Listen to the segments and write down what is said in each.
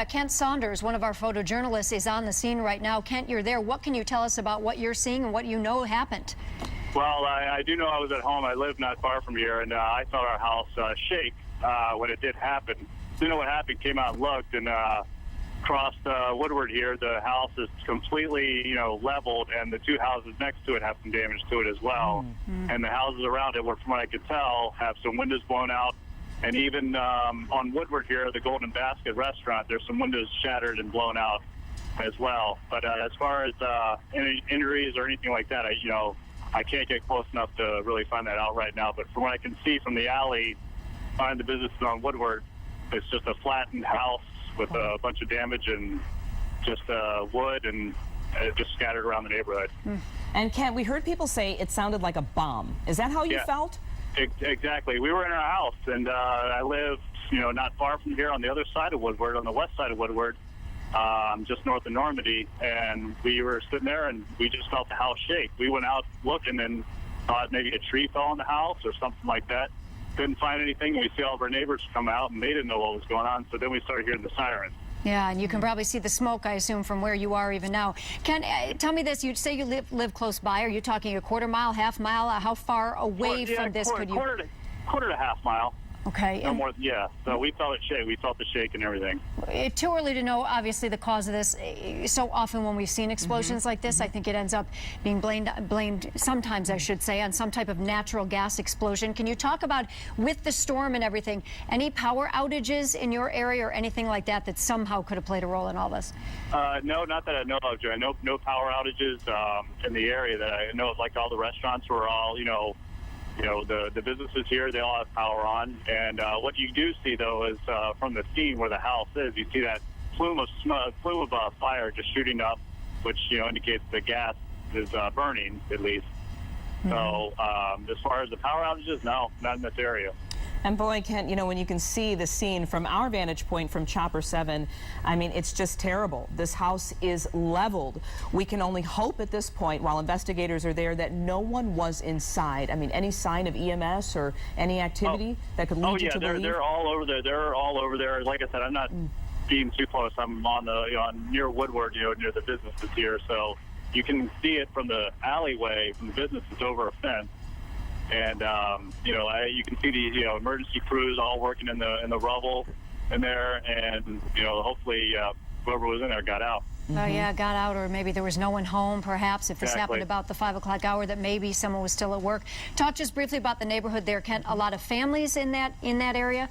Kent Saunders, one of our photojournalists, is on the scene right now. Kent, you're there. What can you tell us about what you're seeing and what you know happened? Well, I do know I was at home. I live not far from here, and I felt our house shake when it did happen. Didn't know what happened. Came out and looked, and crossed Woodward here. The house is completely, leveled, and the two houses next to it have some damage to it as well. And the houses around it, were, from what I could tell, have some windows blown out. And even on Woodward here, the Golden Basket restaurant, there's some windows shattered and blown out as well. But as far as any injuries or anything like that, I can't get close enough to really find that out right now. But from what I can see from the alley behind the businesses on Woodward, it's just a flattened house with a bunch of damage and just wood and just scattered around the neighborhood. And Kent, we heard people say it sounded like a bomb. Is that how you felt? Exactly. We were in our house, and I lived, not far from here on the other side of Woodward, on the west side of Woodward, just north of Normandy, and we were sitting there, and we just felt the house shake. We went out looking and thought maybe a tree fell in the house or something like that. Couldn't find anything. We see all of our neighbors come out, and they didn't know what was going on, so then we started hearing the sirens. Yeah, and you can probably see the smoke, I assume, from where you are even now. Ken, tell me this. You say you live close by. Are you talking a quarter mile, half mile? How far away from this could you... Quarter to half mile. Okay. No more, yeah. So we felt it shake. We felt the shake and everything. It's too early to know, obviously, the cause of this. So often when we've seen explosions like this, I think it ends up being blamed sometimes, I should say, on some type of natural gas explosion. Can you talk about, with the storm and everything, any power outages in your area or anything like that that somehow could have played a role in all this? No, not that I know of, Joe. No power outages in the area that I know. Like all the restaurants were all, the businesses here, they all have power on. And what you do see, though, is from the scene where the house is, you see that plume of fire just shooting up, which, indicates the gas is burning, at least. So as far as the power outages, no, not in this area. And boy, Kent, when you can see the scene from our vantage point from Chopper 7, I mean, it's just terrible. This house is leveled. We can only hope at this point, while investigators are there, that no one was inside. I mean, any sign of EMS or any activity that could lead you to believe? They're all over there. They're all over there. Like I said, I'm not being too close. I'm on near Woodward, near the businesses here. So you can see it from the alleyway, from the businesses over a fence. And you can see the emergency crews all working in the rubble in there, and hopefully whoever was in there got out. Oh yeah, got out, or maybe there was no one home. Perhaps if this happened about the 5 o'clock hour, that maybe someone was still at work. Talk just briefly about the neighborhood there, Kent. A lot of families in that area.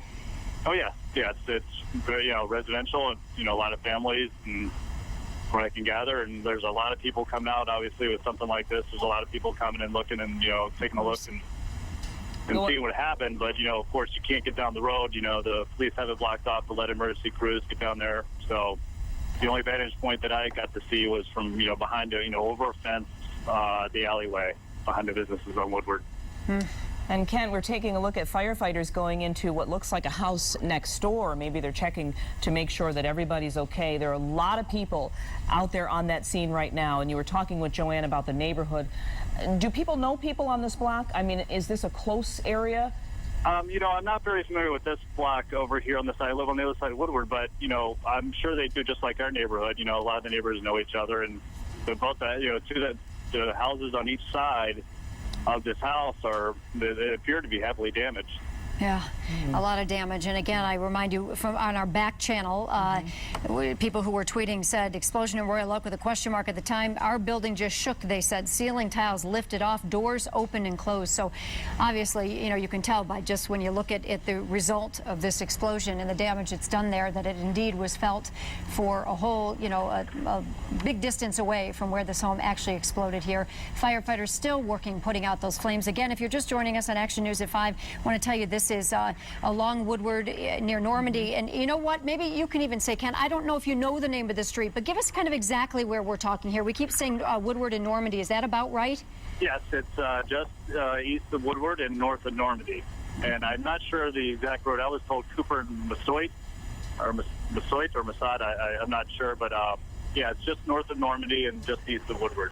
Oh yeah, it's very residential, and a lot of families, and what I can gather, and there's a lot of people coming out. Obviously, with something like this, there's a lot of people coming and looking and taking a look and seeing what happened. But of course, you can't get down the road. The police have it blocked off to let emergency crews get down there. So the only vantage point that I got to see was from behind over a fence, the alleyway behind the businesses on Woodward. And Ken, we're taking a look at firefighters going into what looks like a house next door. Maybe they're checking to make sure that everybody's okay. There are a lot of people out there on that scene right now, and you were talking with Joanne about the neighborhood. Do people know people on this block? I mean, is this a close area? I'm not very familiar with this block over here on the side. I live on the other side of Woodward, but, I'm sure they do just like our neighborhood. A lot of the neighbors know each other, and both the houses on each side of this house they appear to be heavily damaged. Yeah, a lot of damage. And again, I remind you, from on our back channel, people who were tweeting said, explosion in Royal Oak with a question mark at the time. Our building just shook, they said. Ceiling tiles lifted off, doors opened and closed. So obviously, you can tell by just when you look at the result of this explosion and the damage it's done there, that it indeed was felt for a whole, a big distance away from where this home actually exploded here. Firefighters still working, putting out those flames. Again, if you're just joining us on Action News at 5, I want to tell you this is along Woodward near Normandy. And you know what? Maybe you can even say, Ken, I don't know if you know the name of the street, but give us kind of exactly where we're talking here. We keep saying Woodward and Normandy. Is that about right? Yes, it's just east of Woodward and north of Normandy. And I'm not sure the exact road. I was told Cooper and Massoit, or Massoit or Masad. I'm not sure, but yeah, it's just north of Normandy and just east of Woodward.